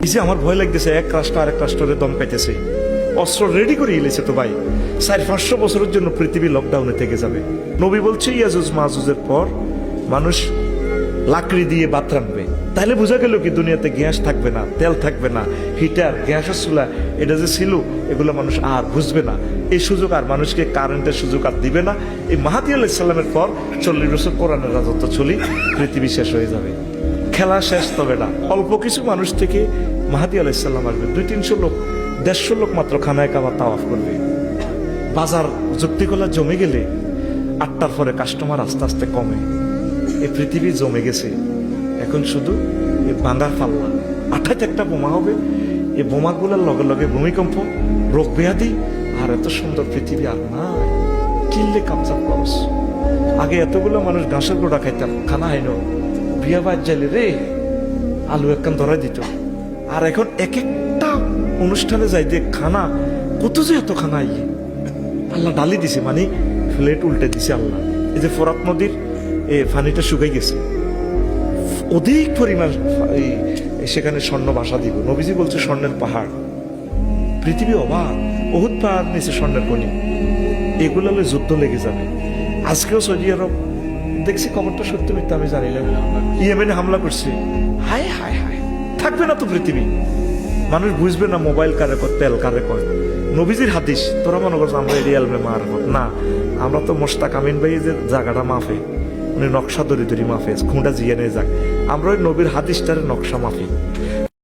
এই যে আমার ভয় লাগতেছে, এক রাষ্ট্র আরেক রাষ্ট্রে দম পাইতেছে, অস্ত্র রেডি করে এলেছে তো ভাই। 400-500 বছরের জন্য পৃথিবী লকডাউনে থেকে যাবে। নবী বলছে ইয়াজুজ মাজুজের পর মানুষ লাকড়ি দিয়ে ভাত রাখবে। তাহলে বোঝা গেল কি দুনিয়াতে গ্যাস থাকবে না, তেল থাকবে না, হিটার, গ্যাসের চুলা এটা যে ছিল এগুলো মানুষ আর বুঝবে না। এই সুযোগ আর মানুষকে কারেন্টের সুযোগ আর দিবে না। এই মাহাদি আলাইহিস সালামের পর 40 বছর কোরআনের রাজত্ব চলি, পৃথিবী শেষ হয়ে যাবে। খেলা শেষ, তবে না অল্প কিছু মানুষ থেকে মাহাদি আলাইহিস সালাম আসবে। 200-300 লোক, 150 লোক মাত্র খানায় কাবা তাওয়াফ করবে। বাজার যুক্তিকলা জমে গেলে 8টার পরে কাস্টমার আস্তে আস্তে কমে। এই পৃথিবী জমে গেছে, এখন শুধু এই বাঙ্গার পাল্লা। 28 একটা বোমা হবে, এই বোমাগুলোর লগে লগে ভূমিকম্প, রোগ ব্যাধি, আর এত সুন্দর পৃথিবী আর নাই। কিনলে কাপচাপ খরচ। আগে এতগুলো মানুষ ঘাসের গোড়া খাইতাম, খানা হাইনো বিয়া বাদ যাইলে রে আলু একখান ধরাই দিত। আর এখন এক একটা অনুষ্ঠানে যাইতে খানা কত যে এত খানা ইয়ে আল্লাহ ডালি দিছে, মানে প্লেট উল্টে দিছে আল্লাহ। এই যে ফোরাত নদীর পানিটা শুকাই গেছে, অধিক পরিমাণ সেখানে স্বর্ণ বাসা দিব। নবীজি বলছে স্বর্ণের পাহাড়, পৃথিবী অবাক। বহুত পাহাড় নিচে স্বর্ণের খনি, এগুলো যুদ্ধ লেগে যাবে। আজকেও সৌদি আরব দেখছি, খবরটা সত্যি মিথ্যা আমি জানি না, ইয়েমেনে হামলা করছে। হায় হায় হায়, থাকবে না তো পৃথিবী। মানুষ বুঝবে না মোবাইল কারে কয়, তেল কারে কয়। নবীজির হাদিস তোরা মনে করছো আমরা এরিয়াল মার না, আমরা তো মোশতাক আমিন ভাই যে জায়গাটা মাফে, উনি নকশা দরি দরি মাফে, খুঁটা জিয়ে নিয়ে যাক, আমরা ওই নবীর হাদিসটার নকশা মাফি।